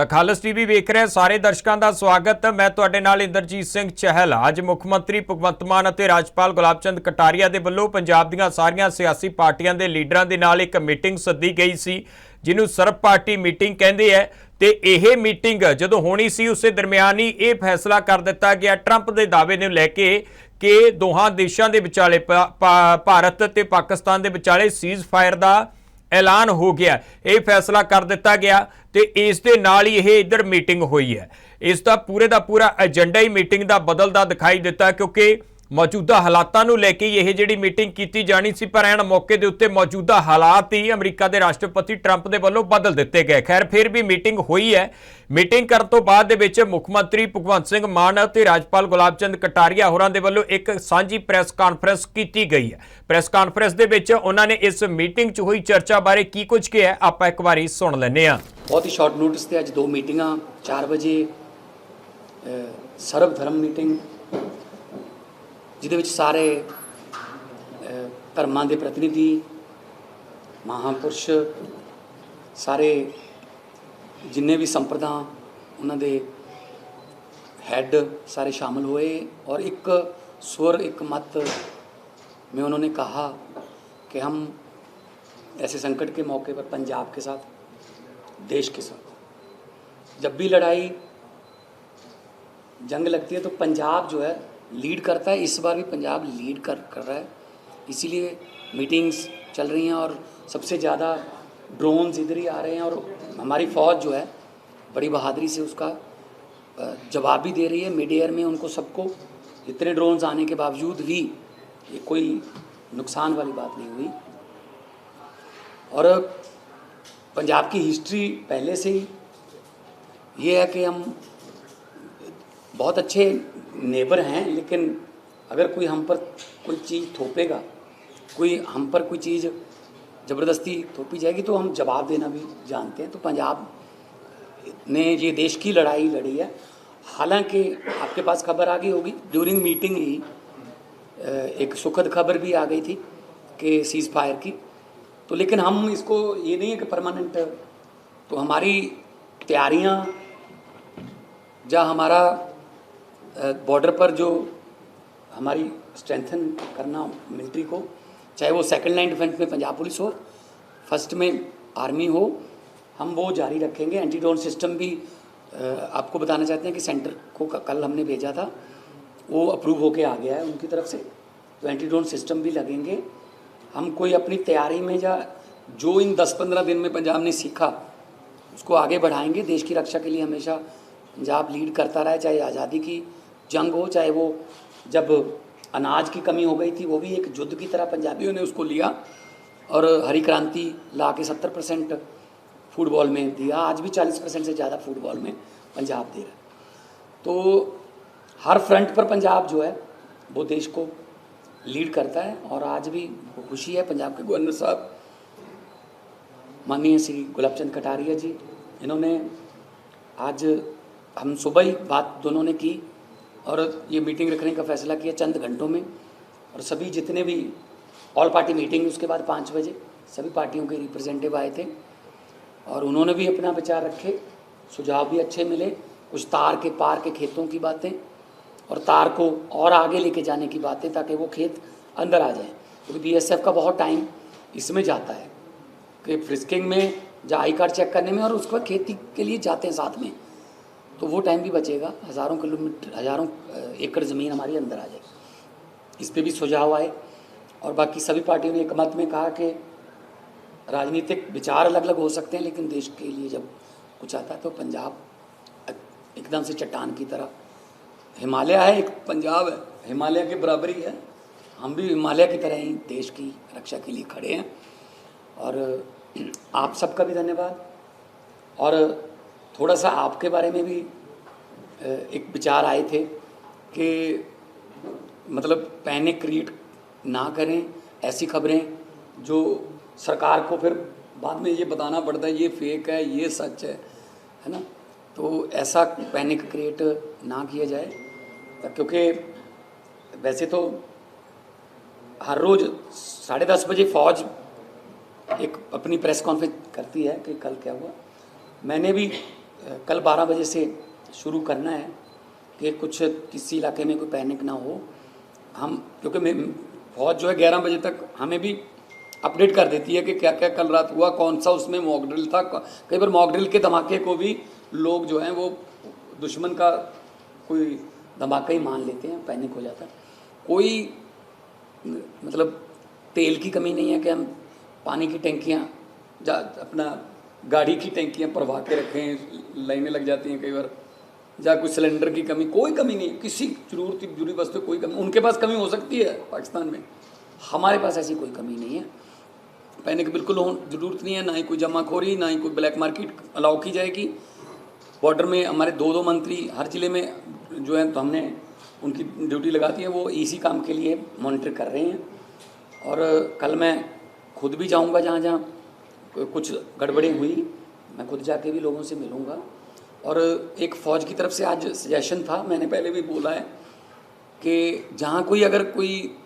The खालस TV वेख रहे सारे दर्शकों का स्वागत। मैं तुहाडे नाल इंद्रजीत सिंह चहल। अज मुख मंत्री भगवंत मान अते राज्यपाल गुलाब चंद कटारिया दे वल्लों पंजाब दीआं सारियां सियासी पार्टियां दे लीडरां दे नाल एक मीटिंग सद्दी गई सी, जिन्हों सर्ब पार्टी मीटिंग कहंदे है। ते यह मीटिंग जदों होनी सी उस दरमियान ही यह फैसला कर दिता गया ट्रंप के दावे नूं लैके कि दोहां देशां दे विचाले भारत ते पाकिस्तान दे विचाले सीज़ फायर का ऐलान हो गया। यह फैसला कर दिता गया तो इस दे नाल ही यह इधर मीटिंग हुई है। इसका पूरे का पूरा एजेंडा ही मीटिंग का बदलता दिखाई दिता, क्योंकि मौजूदा हालातों को लैके यह जिहड़ी मीटिंग की जानी सी, पर ऐन मौके के उत्ते मौजूदा हालात ही अमरीका के राष्ट्रपति ट्रंप के वलों बदल दिते गए। खैर फिर भी मीटिंग हुई है। मीटिंग करने तो बाद दे विच मुख मंत्री भगवंत सिंह मान ते राज्यपाल गुलाब चंद कटारिया होरां दे वल्लों एक सांझी प्रैस कॉन्फ्रेंस की गई है। प्रैस कॉन्फ्रेंस दे विच उन्होंने इस मीटिंग च हुई चर्चा बारे की कुछ कहा, आपां एक बारी सुन लैंदे हां। बहुत ही शॉर्ट नोटिस से अज 2 मीटिंगां 4 बजे सर्व धर्म मीटिंग जिहदे विच सारे धर्मां दे प्रतिनिधि महापुरुष सारे जिन्ने भी संप्रदा उन्हां दे हैड सारे शामिल हुए और एक स्वर एक मत में उन्होंने कहा कि हम ऐसे संकट के मौके पर पंजाब के साथ, देश के साथ, जब भी लड़ाई जंग लगती है तो पंजाब जो है लीड करता है। इस बार भी पंजाब लीड कर रहा है, इसीलिए मीटिंग्स चल रही हैं और सबसे ज़्यादा ड्रोन्स इधर ही आ रहे हैं और हमारी फ़ौज जो है बड़ी बहादुरी से उसका जवाब भी दे रही है। मिड एयर में उनको सबको इतने ड्रोन्स आने के बावजूद भी ये कोई नुकसान वाली बात नहीं हुई। और पंजाब की हिस्ट्री पहले से ही ये है कि हम बहुत अच्छे नेबर हैं, लेकिन अगर कोई हम पर कोई चीज़ थोपेगा, कोई हम पर कोई चीज़ ज़बरदस्ती थोपी जाएगी तो हम जवाब देना भी जानते हैं। तो पंजाब ने ये देश की लड़ाई लड़ी है। हालांकि आपके पास खबर आ गई होगी, ड्यूरिंग मीटिंग ही एक सुखद खबर भी आ गई थी कि सीज़ फायर की, तो लेकिन हम इसको ये नहीं है कि परमानेंट। तो हमारी तैयारियां या हमारा बॉर्डर पर जो हमारी स्ट्रेंथन करना मिलिट्री को, चाहे वो सेकंड लाइन डिफेंस में पंजाब पुलिस हो, फर्स्ट में आर्मी हो, हम वो जारी रखेंगे। एंटी ड्रोन सिस्टम भी आपको बताना चाहते हैं कि सेंटर को कल हमने भेजा था, वो अप्रूव होके आ गया है उनकी तरफ से। तो एंटी ड्रोन सिस्टम भी लगेंगे। हम कोई अपनी तैयारी में या जो इन 10-15 दिन में पंजाब ने सीखा उसको आगे बढ़ाएंगे। देश की रक्षा के लिए हमेशा पंजाब लीड करता रहा है, चाहे आज़ादी की जंग हो, चाहे वो जब अनाज की कमी हो गई थी वो भी एक युद्ध की तरह पंजाबियों ने उसको लिया और हरी क्रांति ला के 70% फुटबॉल में दिया। आज भी 40% से ज़्यादा फुटबॉल में पंजाब दे रहा है। तो हर फ्रंट पर पंजाब जो है वो देश को लीड करता है। और आज भी खुशी है पंजाब के गवर्नर साहब माननीय श्री गुलाब चंद कटारिया जी, इन्होंने आज हम सुबह ही बात दोनों ने की और ये मीटिंग रखने का फैसला किया चंद घंटों में। और सभी जितने भी ऑल पार्टी मीटिंग उसके बाद 5 बजे सभी पार्टियों के रिप्रेजेंटेटिव आए थे और उन्होंने भी अपना विचार रखे, सुझाव भी अच्छे मिले। कुछ तार के पार के खेतों की बातें और तार को और आगे लेके जाने की बातें, ताकि वो खेत अंदर आ जाए। क्योंकि बीएसएफ का बहुत टाइम इसमें जाता है कि फ्रिस्किंग में या आई कार्ड चेक करने में, और उसके बाद खेती के लिए जाते हैं साथ में, तो वो टाइम भी बचेगा। हज़ारों किलोमीटर, हज़ारों एकड़ ज़मीन हमारी अंदर आ जाएगी। इस पर भी सुझाव आए और बाकी सभी पार्टियों ने एक मत में कहा कि राजनीतिक विचार अलग अलग हो सकते हैं, लेकिन देश के लिए जब कुछ आता है तो पंजाब एकदम से चट्टान की तरह, हिमालय है एक पंजाब है, हिमालय के बराबरी है, हम भी हिमालय की तरह ही देश की रक्षा के लिए खड़े हैं। और आप सबका भी धन्यवाद। और थोड़ा सा आपके बारे में भी एक विचार आए थे कि मतलब पैनिक क्रिएट ना करें, ऐसी खबरें जो सरकार को फिर बाद में ये बताना पड़ता है ये फेक है ये सच है ना, तो ऐसा पैनिक क्रिएट ना किया जाए। क्योंकि वैसे तो हर रोज़ 10:30 बजे फ़ौज एक अपनी प्रेस कॉन्फ्रेंस करती है कि कल क्या हुआ। मैंने भी कल 12 बजे से शुरू करना है कि कुछ किसी इलाके में कोई पैनिक ना हो। हम क्योंकि फौज जो है 11 बजे तक हमें भी अपडेट कर देती है कि क्या क्या कल रात हुआ, कौन सा उसमें मॉक ड्रिल था। कई बार मॉक ड्रिल के धमाके को भी लोग जो हैं वो दुश्मन का कोई धमाका ही मान लेते हैं, पैनिक हो जाता है। कोई मतलब तेल की कमी नहीं है कि हम पानी की टंकियाँ अपना गाड़ी की टंकियाँ भरवा के रखें, लाइनें लग जाती हैं कई बार, या कोई सिलेंडर की कमी, कोई कमी नहीं, किसी जरूरी वस्तु कोई कमी। उनके पास कमी हो सकती है पाकिस्तान में, हमारे पास ऐसी कोई कमी नहीं है। पैनिक बिल्कुल ज़रूरत नहीं है, ना ही कोई जमाखोरी, ना ही कोई ब्लैक मार्केट अलाउ की जाएगी। बॉर्डर में हमारे 2-2 मंत्री हर ज़िले में जो है, तो हमने उनकी ड्यूटी लगा दी है, वो इसी काम के लिए मॉनिटर कर रहे हैं। और कल मैं खुद भी जाऊंगा जहाँ जहाँ कुछ गड़बड़ी हुई, मैं खुद जाके भी लोगों से मिलूंगा। और एक फ़ौज की तरफ से आज सजेशन था, मैंने पहले भी बोला है कि जहाँ कोई अगर कोई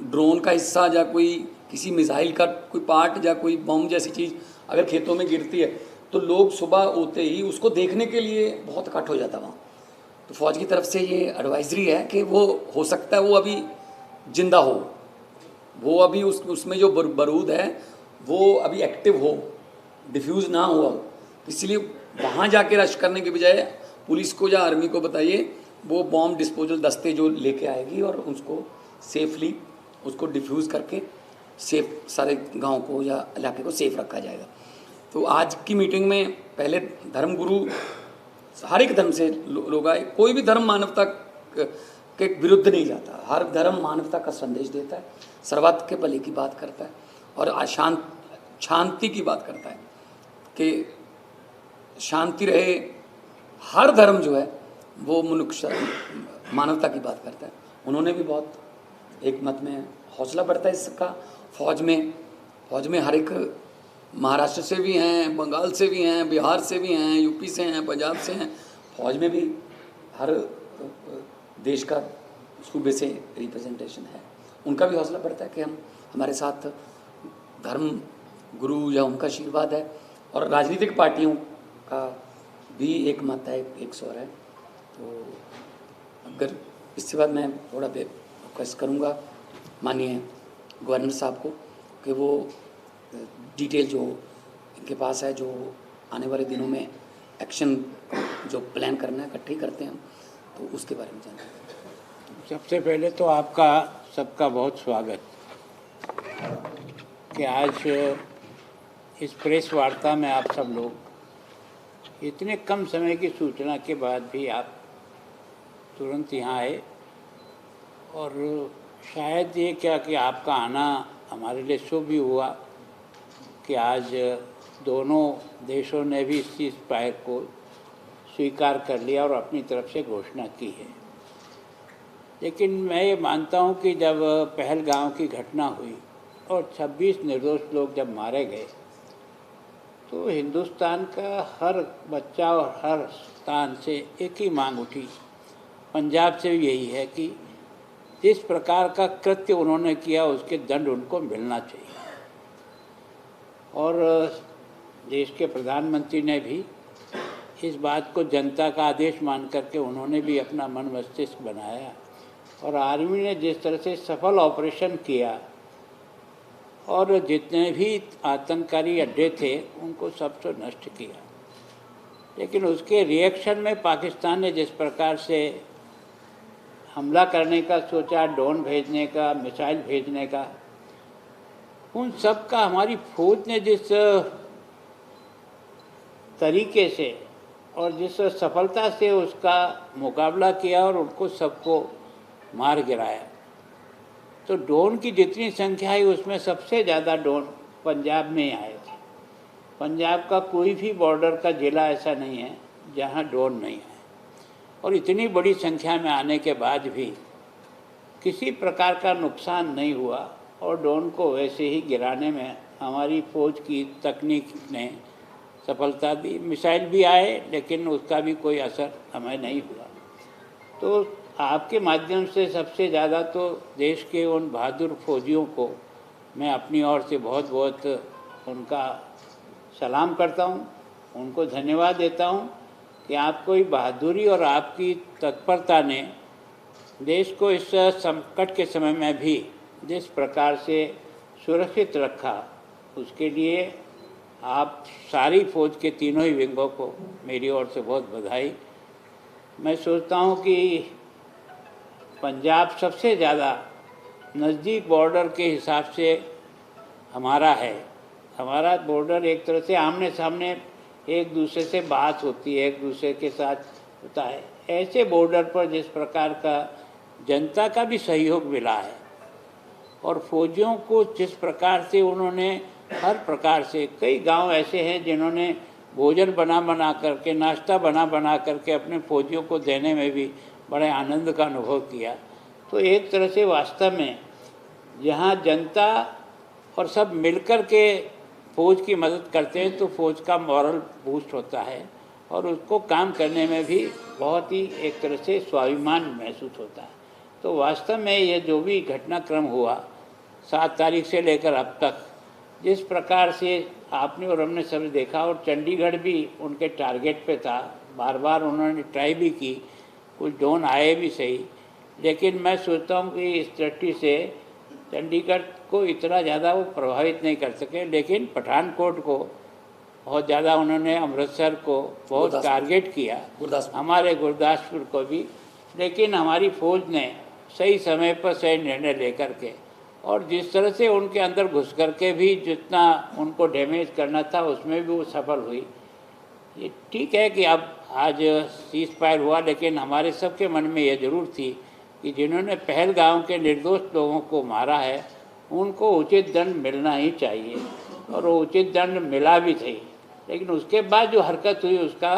ड्रोन का हिस्सा या कोई किसी मिसाइल का कोई पार्ट या कोई बम जैसी चीज़ अगर खेतों में गिरती है, तो लोग सुबह होते ही उसको देखने के लिए बहुत इकट्ठ हो जाता वहाँ। तो फ़ौज की तरफ से ये एडवाइजरी है कि वो हो सकता है वो अभी जिंदा हो, वो अभी उसमें जो बारूद है वो अभी एक्टिव हो, डिफ्यूज़ ना हुआ हो। इसलिए वहाँ जाके रश करने के बजाय पुलिस को या आर्मी को बताइए, वो बॉम्ब डिस्पोजल दस्ते जो लेके आएगी और उसको सेफली उसको डिफ्यूज़ करके सेफ सारे गांव को या इलाके को सेफ रखा जाएगा। तो आज की मीटिंग में पहले धर्मगुरु हर एक धर्म से लोग आए, कोई भी धर्म मानवता के विरुद्ध नहीं जाता, हर धर्म मानवता का संदेश देता है, सर्वत्र के भले की बात करता है और शांति की बात करता है कि शांति रहे। हर धर्म जो है वो मनुष्य मानवता की बात करता है। उन्होंने भी बहुत एक मत में हौसला बढ़ता है इसका। फौज में हर एक महाराष्ट्र से भी हैं, बंगाल से भी हैं, बिहार से भी हैं, यूपी से हैं, पंजाब से हैं। फौज में भी हर देश का सूबे से रिप्रेजेंटेशन है। उनका भी हौसला बढ़ता है कि हम हमारे साथ धर्म गुरु या उनका आशीर्वाद है। और राजनीतिक पार्टियों का भी एक मत है, एक स्वर है। तो अगर इसके बाद मैं थोड़ा रिक्वेस्ट करूँगा माननीय गवर्नर साहब को कि वो डिटेल जो इनके पास है, जो आने वाले दिनों में एक्शन जो प्लान करना है इकट्ठे करते हैं हम, तो उसके बारे में जानते हैं। सबसे पहले तो आपका सबका बहुत स्वागत कि आज इस प्रेस वार्ता में आप सब लोग इतने कम समय की सूचना के बाद भी आप तुरंत यहाँ आए। और शायद ये क्या कि आपका आना हमारे लिए शुभ भी हुआ कि आज दोनों देशों ने भी इस चीज़ को स्वीकार कर लिया और अपनी तरफ से घोषणा की है। लेकिन मैं ये मानता हूँ कि जब पहलगाम की घटना हुई और 26 निर्दोष लोग जब मारे गए, तो हिंदुस्तान का हर बच्चा और हर स्थान से एक ही मांग उठी, पंजाब से भी यही है कि जिस प्रकार का कृत्य उन्होंने किया उसके दंड उनको मिलना चाहिए। और देश के प्रधानमंत्री ने भी इस बात को जनता का आदेश मान करके उन्होंने भी अपना मन मस्तिष्क बनाया। और आर्मी ने जिस तरह से सफल ऑपरेशन किया और जितने भी आतंककारी अड्डे थे उनको सबसे नष्ट किया, लेकिन उसके रिएक्शन में पाकिस्तान ने जिस प्रकार से हमला करने का सोचा, ड्रोन भेजने का, मिसाइल भेजने का, उन सब का हमारी फौज ने जिस तरीके से और जिस सफलता से उसका मुकाबला किया और उनको सबको मार गिराया। तो ड्रोन की जितनी संख्या है उसमें सबसे ज़्यादा ड्रोन पंजाब में ही आए थे। पंजाब का कोई भी बॉर्डर का ज़िला ऐसा नहीं है जहां ड्रोन नहीं है। और इतनी बड़ी संख्या में आने के बाद भी किसी प्रकार का नुकसान नहीं हुआ और ड्रोन को वैसे ही गिराने में हमारी फ़ौज की तकनीक ने सफलता दी। मिसाइल भी आए लेकिन उसका भी कोई असर हमें नहीं हुआ। तो आपके माध्यम से सबसे ज़्यादा तो देश के उन बहादुर फौजियों को मैं अपनी ओर से बहुत बहुत उनका सलाम करता हूँ। उनको धन्यवाद देता हूँ कि आपकी बहादुरी और आपकी तत्परता ने देश को इस संकट के समय में भी जिस प्रकार से सुरक्षित रखा, उसके लिए आप सारी फौज के तीनों ही विंगों को मेरी ओर से बहुत बधाई। मैं सोचता हूँ कि पंजाब सबसे ज़्यादा नज़दीक बॉर्डर के हिसाब से हमारा है। हमारा बॉर्डर एक तरह से आमने सामने एक दूसरे से बात होती है, एक दूसरे के साथ होता है। ऐसे बॉर्डर पर जिस प्रकार का जनता का भी सहयोग मिला है और फौजियों को जिस प्रकार से उन्होंने हर प्रकार से, कई गांव ऐसे हैं जिन्होंने भोजन बना करके, नाश्ता बना करके अपने फौजियों को देने में भी बड़े आनंद का अनुभव किया। तो एक तरह से वास्तव में यहाँ जनता और सब मिलकर के फौज की मदद करते हैं तो फौज का मॉरल बूस्ट होता है और उसको काम करने में भी बहुत ही एक तरह से स्वाभिमान महसूस होता है। तो वास्तव में ये जो भी घटनाक्रम हुआ 7 तारीख से लेकर अब तक, जिस प्रकार से आपने और हमने सब देखा, और चंडीगढ़ भी उनके टारगेट पे था, बार बार उन्होंने ट्राई भी की, कुछ ड्रोन आए भी सही, लेकिन मैं सोचता हूँ कि इस दृष्टि से चंडीगढ़ को इतना ज़्यादा वो प्रभावित नहीं कर सके, लेकिन पठानकोट को बहुत ज़्यादा उन्होंने, अमृतसर को बहुत टारगेट किया, हमारे गुरदासपुर को भी। लेकिन हमारी फौज ने सही समय पर सही निर्णय लेकर के और जिस तरह से उनके अंदर घुस करके भी जितना उनको डैमेज करना था उसमें भी वो सफल हुई। ये ठीक है कि अब आज सीज फायर हुआ, लेकिन हमारे सबके मन में ये ज़रूर थी कि जिन्होंने पहलगाम के निर्दोष लोगों को मारा है उनको उचित दंड मिलना ही चाहिए, और वो उचित दंड मिला भी थी। लेकिन उसके बाद जो हरकत हुई उसका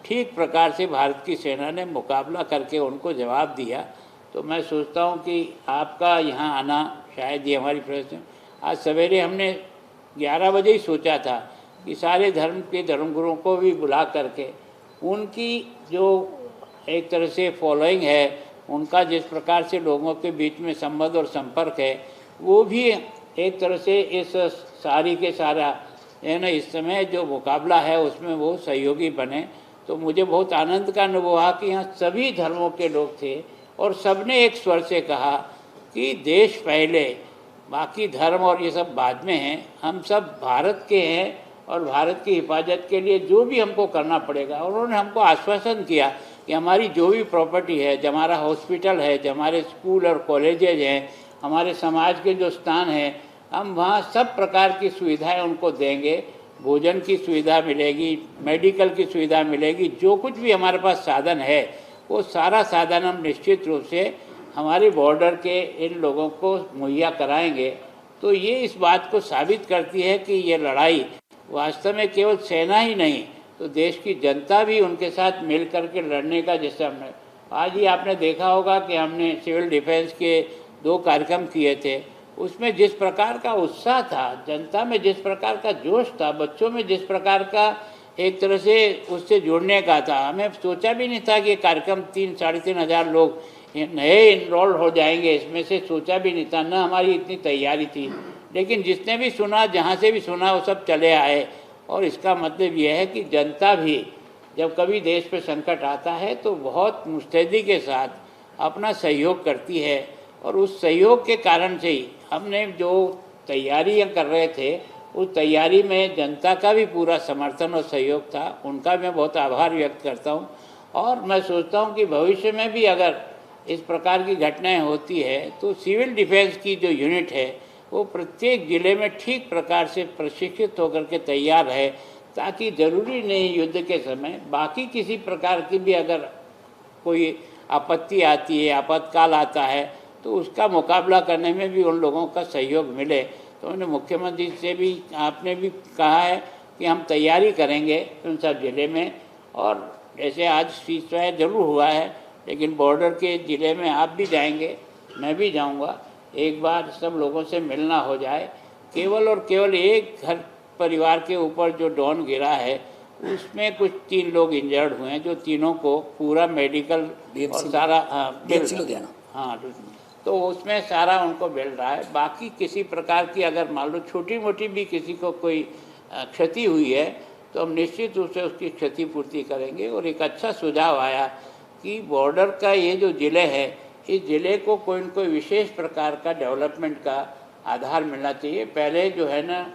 ठीक प्रकार से भारत की सेना ने मुकाबला करके उनको जवाब दिया। तो मैं सोचता हूँ कि आपका यहाँ आना, शायद ये हमारी प्रश्न, आज सवेरे हमने 11 बजे ही सोचा था कि सारे धर्म के धर्मगुरुओं को भी बुला करके उनकी जो एक तरह से फॉलोइंग है, उनका जिस प्रकार से लोगों के बीच में संबंध और संपर्क है, वो भी एक तरह से इस सारी के सारा है ना, इस समय जो मुकाबला है उसमें वो सहयोगी बने। तो मुझे बहुत आनंद का अनुभव हुआ कि यहाँ सभी धर्मों के लोग थे और सबने एक स्वर से कहा कि देश पहले, बाकी धर्म और ये सब बाद में हैं, हम सब भारत के हैं और भारत की हिफाजत के लिए जो भी हमको करना पड़ेगा। और उन्होंने हमको आश्वासन किया कि हमारी जो भी प्रॉपर्टी है, जो हमारा हॉस्पिटल है, जो हमारे स्कूल और कॉलेजेज हैं, हमारे समाज के जो स्थान हैं, हम वहाँ सब प्रकार की सुविधाएं उनको देंगे। भोजन की सुविधा मिलेगी, मेडिकल की सुविधा मिलेगी, जो कुछ भी हमारे पास साधन है वो सारा साधन हम निश्चित रूप से हमारे बॉर्डर के इन लोगों को मुहैया कराएंगे। तो ये इस बात को साबित करती है कि ये लड़ाई वास्तव में केवल सेना ही नहीं, तो देश की जनता भी उनके साथ मिल कर के लड़ने का, जैसे हमने आज ही आपने देखा होगा कि हमने सिविल डिफेंस के 2 कार्यक्रम किए थे, उसमें जिस प्रकार का उत्साह था, जनता में जिस प्रकार का जोश था, बच्चों में जिस प्रकार का एक तरह से उससे जुड़ने का था, हमें सोचा भी नहीं था कि कार्यक्रम 3-3.5 हज़ार लोग नए इनरोल हो जाएंगे, इसमें से सोचा भी नहीं था, न हमारी इतनी तैयारी थी। लेकिन जिसने भी सुना, जहाँ से भी सुना, वो सब चले आए। और इसका मतलब यह है कि जनता भी जब कभी देश पे संकट आता है तो बहुत मुस्तैदी के साथ अपना सहयोग करती है, और उस सहयोग के कारण से ही हमने जो तैयारियां कर रहे थे, उस तैयारी में जनता का भी पूरा समर्थन और सहयोग था। उनका मैं बहुत आभार व्यक्त करता हूं। और मैं सोचता हूं कि भविष्य में भी अगर इस प्रकार की घटनाएं होती है तो सिविल डिफेंस की जो यूनिट है वो प्रत्येक ज़िले में ठीक प्रकार से प्रशिक्षित होकर के तैयार है, ताकि ज़रूरी नहीं युद्ध के समय बाकी किसी प्रकार की भी अगर कोई आपत्ति आती है, आपातकाल आता है, तो उसका मुकाबला करने में भी उन लोगों का सहयोग मिले। तो उन्होंने मुख्यमंत्री से भी, आपने भी कहा है कि हम तैयारी करेंगे उन सब ज़िले में। और जैसे आज सीज़फायर जरूर हुआ है, लेकिन बॉर्डर के ज़िले में आप भी जाएंगे, मैं भी जाऊंगा, एक बार सब लोगों से मिलना हो जाए। केवल और केवल एक घर परिवार के ऊपर जो ड्रोन गिरा है उसमें कुछ 3 लोग इंजर्ड हुए हैं, जो तीनों को पूरा मेडिकल और सारा हाँ, तो उसमें सारा उनको मिल रहा है। बाकी किसी प्रकार की अगर मान लो छोटी मोटी भी किसी को कोई क्षति हुई है तो हम निश्चित रूप से उसकी क्षतिपूर्ति करेंगे। और एक अच्छा सुझाव आया कि बॉर्डर का ये जो ज़िले है, इस ज़िले को कोई न कोई विशेष प्रकार का डेवलपमेंट का आधार मिलना चाहिए। पहले जो है ना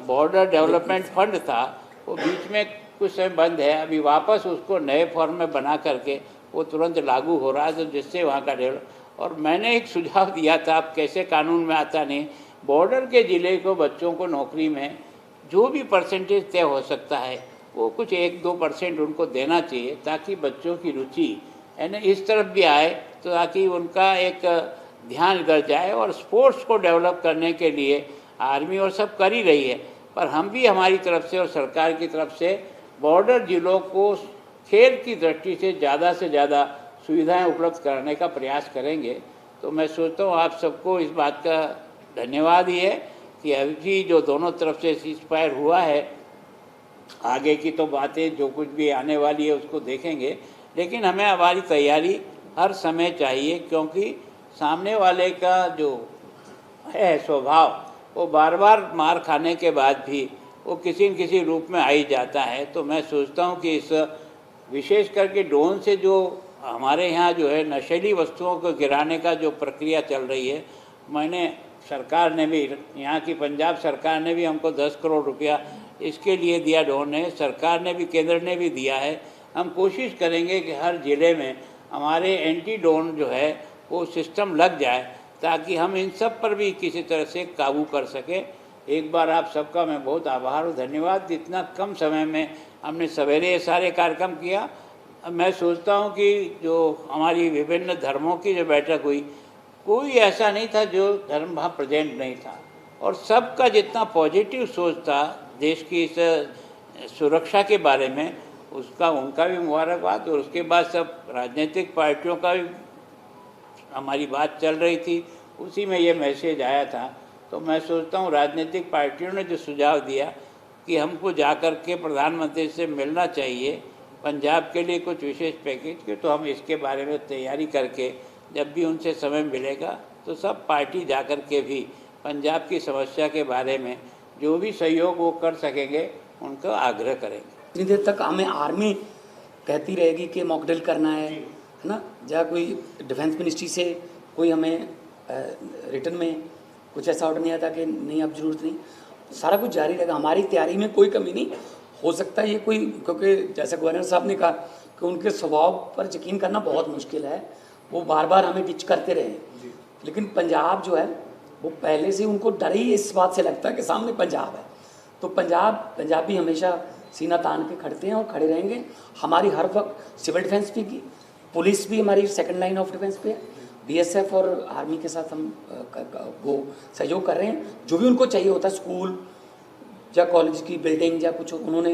बॉर्डर डेवलपमेंट फंड था, वो बीच में कुछ समय बंद है, अभी वापस उसको नए फॉर्म में बना करके वो तुरंत लागू हो रहा है, तो जिससे वहाँ का डेवलप। और मैंने एक सुझाव दिया था, अब कैसे कानून में आता नहीं, बॉर्डर के ज़िले को बच्चों को नौकरी में जो भी परसेंटेज तय हो सकता है वो कुछ 1-2% उनको देना चाहिए, ताकि बच्चों की रुचि है ना इस तरफ भी आए, तो ताकि उनका एक ध्यान इधर जाए। और स्पोर्ट्स को डेवलप करने के लिए आर्मी और सब कर ही रही है, पर हम भी हमारी तरफ से और सरकार की तरफ से बॉर्डर ज़िलों को खेल की दृष्टि से ज़्यादा सुविधाएं उपलब्ध कराने का प्रयास करेंगे। तो मैं सोचता हूँ आप सबको इस बात का धन्यवाद ही है कि अभी जो दोनों तरफ से सीज़फायर हुआ है, आगे की तो बातें जो कुछ भी आने वाली है उसको देखेंगे, लेकिन हमें हमारी तैयारी हर समय चाहिए, क्योंकि सामने वाले का जो है स्वभाव वो बार बार मार खाने के बाद भी वो किसी न किसी रूप में आ ही जाता है। तो मैं सोचता हूँ कि इस विशेष करके ड्रोन से जो हमारे यहाँ जो है नशीली वस्तुओं को गिराने का जो प्रक्रिया चल रही है, मैंने सरकार ने भी, यहाँ की पंजाब सरकार ने भी हमको 10 करोड़ रुपया इसके लिए दिया, ड्रोन ने, सरकार ने भी, केंद्र ने भी दिया है। हम कोशिश करेंगे कि हर ज़िले में हमारे एंटी ड्रोन जो है वो सिस्टम लग जाए, ताकि हम इन सब पर भी किसी तरह से काबू कर सकें। एक बार आप सबका मैं बहुत आभार और धन्यवाद, इतना कम समय में हमने सवेरे ये सारे कार्यक्रम किया। मैं सोचता हूँ कि जो हमारी विभिन्न धर्मों की जो बैठक हुई, कोई ऐसा नहीं था जो धर्म वहाँ प्रेजेंट नहीं था, और सबका जितना पॉजिटिव सोच था देश की इस सुरक्षा के बारे में, उसका उनका भी मुबारकबाद। और उसके बाद सब राजनीतिक पार्टियों का भी हमारी बात चल रही थी, उसी में ये मैसेज आया था। तो मैं सोचता हूँ राजनीतिक पार्टियों ने जो सुझाव दिया कि हमको जाकर के प्रधानमंत्री से मिलना चाहिए पंजाब के लिए कुछ विशेष पैकेज के, तो हम इसके बारे में तैयारी करके जब भी उनसे समय मिलेगा तो सब पार्टी जाकर के भी पंजाब की समस्या के बारे में जो भी सहयोग वो कर सकेंगे उनका आग्रह करेंगे। इतनी देर तक हमें आर्मी कहती रहेगी कि मॉकड्रिल करना है ना, या कोई डिफेंस मिनिस्ट्री से कोई हमें रिटर्न में कुछ ऐसा ऑर्डर नहीं आता कि नहीं अब ज़रूरत नहीं, सारा कुछ जारी रहेगा। हमारी तैयारी में कोई कमी नहीं हो सकता है ये कोई, क्योंकि जैसे गवर्नर साहब ने कहा कि उनके स्वभाव पर यकीन करना बहुत मुश्किल है, वो बार बार हमें डिच करते रहे। लेकिन पंजाब जो है वो पहले से उनको डर ही इस बात से लगता है कि सामने पंजाब है, तो पंजाबी हमेशा सीना तान के खड़ते हैं और खड़े रहेंगे। हमारी हर वक्त सिविल डिफेंस भी की, पुलिस भी हमारी सेकंड लाइन ऑफ डिफेंस पे है, बीएसएफ और आर्मी के साथ हम वो सहयोग कर रहे हैं। जो भी उनको चाहिए होता है, स्कूल या कॉलेज की बिल्डिंग या कुछ उन्होंने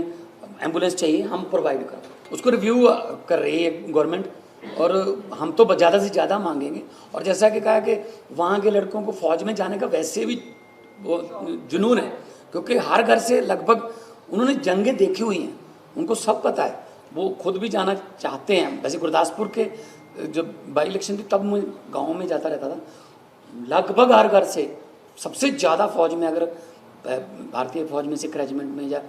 एम्बुलेंस चाहिए, हम प्रोवाइड कर, उसको रिव्यू कर रही है गवर्नमेंट, और हम तो ज़्यादा से ज़्यादा मांगेंगे। और जैसा कि कहा कि वहाँ के लड़कों को फ़ौज में जाने का वैसे भी वो जुनून है, क्योंकि हर घर से लगभग उन्होंने जंगें देखी हुई हैं, उनको सब पता है, वो खुद भी जाना चाहते हैं। वैसे गुरदासपुर के जब बाई इलेक्शन थी तब मैं गाँव में जाता रहता था, लगभग हर घर से सबसे ज़्यादा फ़ौज में, अगर भारतीय फ़ौज में सिख रेजिमेंट में या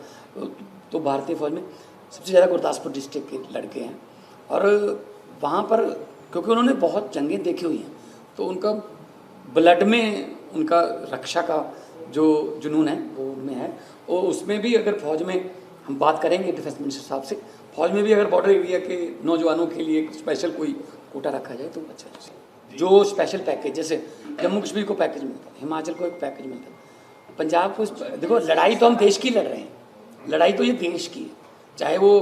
तो भारतीय फ़ौज में सबसे ज़्यादा गुरदासपुर डिस्ट्रिक्ट के लड़के हैं। और वहाँ पर क्योंकि उन्होंने बहुत जंगें देखी हुई हैं, तो उनका ब्लड में उनका रक्षा का जो जुनून है वो उनमें है। और उसमें भी अगर फ़ौज में हम बात करेंगे डिफेंस मिनिस्टर साहब से, फ़ौज में भी अगर बॉर्डर एरिया के नौजवानों के लिए स्पेशल कोई कोटा रखा जाए तो अच्छा है। जो स्पेशल पैकेज, जैसे जम्मू कश्मीर को पैकेज मिलता है, हिमाचल को एक पैकेज मिलता है, पंजाब को, देखो लड़ाई तो हम देश की लड़ रहे हैं, लड़ाई तो ये देश की है, चाहे वो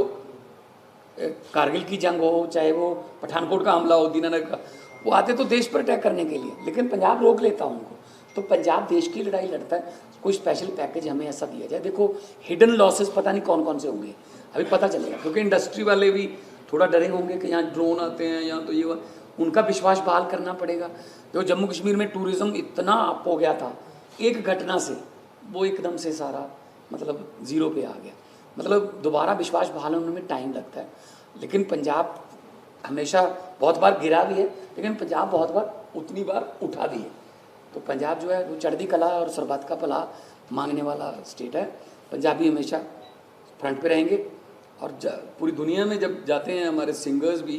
कारगिल की जंग हो, चाहे वो पठानकोट का हमला हो, दीनानगर का, वो आते तो देश पर अटैक करने के लिए, लेकिन पंजाब रोक लेता उनको। तो पंजाब देश की लड़ाई लड़ता है, कोई स्पेशल पैकेज हमें ऐसा दिया जाए। देखो हिडन लॉसेस पता नहीं कौन कौन से होंगे, अभी पता चलेगा, क्योंकि इंडस्ट्री वाले भी थोड़ा डरे होंगे कि यहाँ ड्रोन आते हैं, यहाँ तो ये उनका विश्वास बहाल करना पड़ेगा। जो जम्मू कश्मीर में टूरिज़्म इतना अप हो गया था एक घटना से, वो एकदम से सारा मतलब ज़ीरो पे आ गया, मतलब दोबारा विश्वास बहाल होने में टाइम लगता है। लेकिन पंजाब हमेशा बहुत बार गिरा भी है, लेकिन पंजाब बहुत बार उतनी बार उठा भी है। तो पंजाब जो है वो चढ़ती कला और सरबत का भला मांगने वाला स्टेट है। पंजाबी हमेशा फ्रंट पे रहेंगे। और पूरी दुनिया में जब जाते हैं हमारे सिंगर्स भी,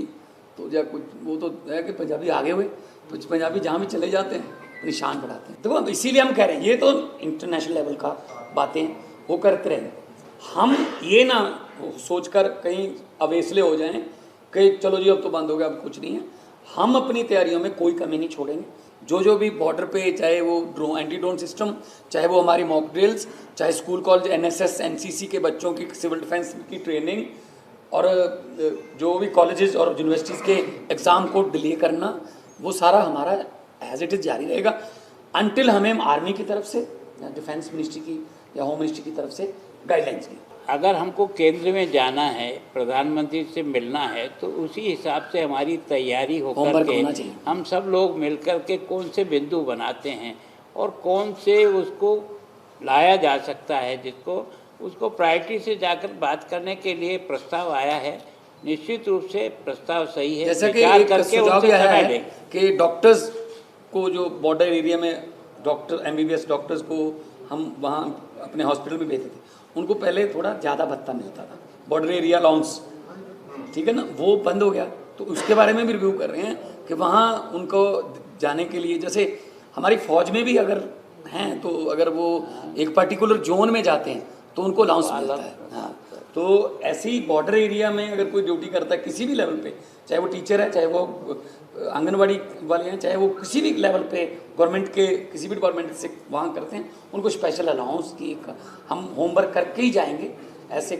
तो या कुछ वो तो है कि पंजाबी आगे हुए, तो पंजाबी जहाँ भी चले जाते हैं अपनी शान बढ़ाते हैं। देखो तो इसीलिए हम कह रहे हैं, ये तो इंटरनेशनल लेवल का बातें वो करते रहेंगे। हम ये ना सोचकर कहीं अवेसले हो जाएं कि चलो जी अब तो बंद हो गया, अब कुछ नहीं है। हम अपनी तैयारियों में कोई कमी नहीं छोड़ेंगे। जो भी बॉर्डर पे, चाहे वो एंटी ड्रोन सिस्टम, चाहे वो हमारी मॉक ड्रिल्स, चाहे स्कूल कॉलेज एनएसएस एनसीसी के बच्चों की सिविल डिफेंस की ट्रेनिंग, और जो भी कॉलेजेस और यूनिवर्सिटीज़ के एग्ज़ाम को डिले करना, वो सारा हमारा एज इट इज़ जारी रहेगा अनटिल हमें आर्मी की तरफ से या डिफेंस मिनिस्ट्री की या होम मिनिस्ट्री की तरफ से गाइडलाइंस की। अगर हमको केंद्र में जाना है, प्रधानमंत्री से मिलना है, तो उसी हिसाब से हमारी तैयारी होकर होमवर्क के होना चाहिए। हम सब लोग मिलकर के कौन से बिंदु बनाते हैं और कौन से उसको लाया जा सकता है, जिसको उसको प्रायोरिटी से जाकर बात करने के लिए प्रस्ताव आया है। निश्चित रूप से प्रस्ताव सही है, जैसा कि विचार एक करके सुझाव उनसे भी आया समय है लें। कि डॉक्टर्स को, जो बॉर्डर एरिया में डॉक्टर एमबीबीएस डॉक्टर्स को हम वहाँ अपने हॉस्पिटल में भेजते थे, उनको पहले थोड़ा ज़्यादा भत्ता मिलता था, बॉर्डर एरिया अलाउंस, ठीक है ना, वो बंद हो गया। तो उसके बारे में भी रिव्यू कर रहे हैं कि वहाँ उनको जाने के लिए, जैसे हमारी फ़ौज में भी अगर हैं, तो अगर वो एक पर्टिकुलर जोन में जाते हैं तो उनको अलाउंस मिलता है। हाँ, तो ऐसे ही बॉर्डर एरिया में अगर कोई ड्यूटी करता है किसी भी लेवल पे, चाहे वो टीचर है, चाहे वो आंगनवाड़ी वाले हैं, चाहे वो किसी भी लेवल पे गवर्नमेंट के किसी भी डिपार्टमेंट से वहाँ करते हैं, उनको स्पेशल अलाउंस की हम होमवर्क करके ही जाएंगे। ऐसे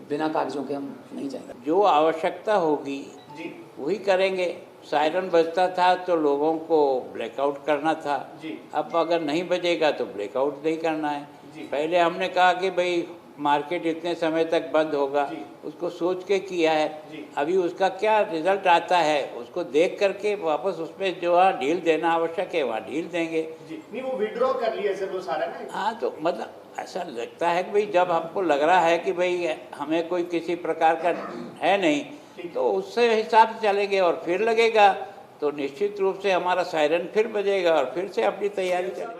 बिना कागजों के हम नहीं जाएंगे। जो आवश्यकता होगी वही करेंगे। सायरन बजता था तो लोगों को ब्लैकआउट करना था, अब अगर नहीं बजेगा तो ब्लैकआउट नहीं करना है। पहले हमने कहा कि भाई मार्केट इतने समय तक बंद होगा, उसको सोच के किया है। अभी उसका क्या रिजल्ट आता है उसको देख करके वापस उसमें जो है ढील देना आवश्यक है वहाँ ढील देंगे। नहीं, वो विड्रॉ कर लिया सर वो सारा ना। हाँ, तो मतलब ऐसा लगता है कि भाई जब हमको लग रहा है कि भाई हमें कोई किसी प्रकार का है नहीं, तो उससे हिसाब से चलेंगे और फिर लगेगा तो निश्चित रूप से हमारा सायरन फिर बजेगा और फिर से अपनी तैयारी करेंगे।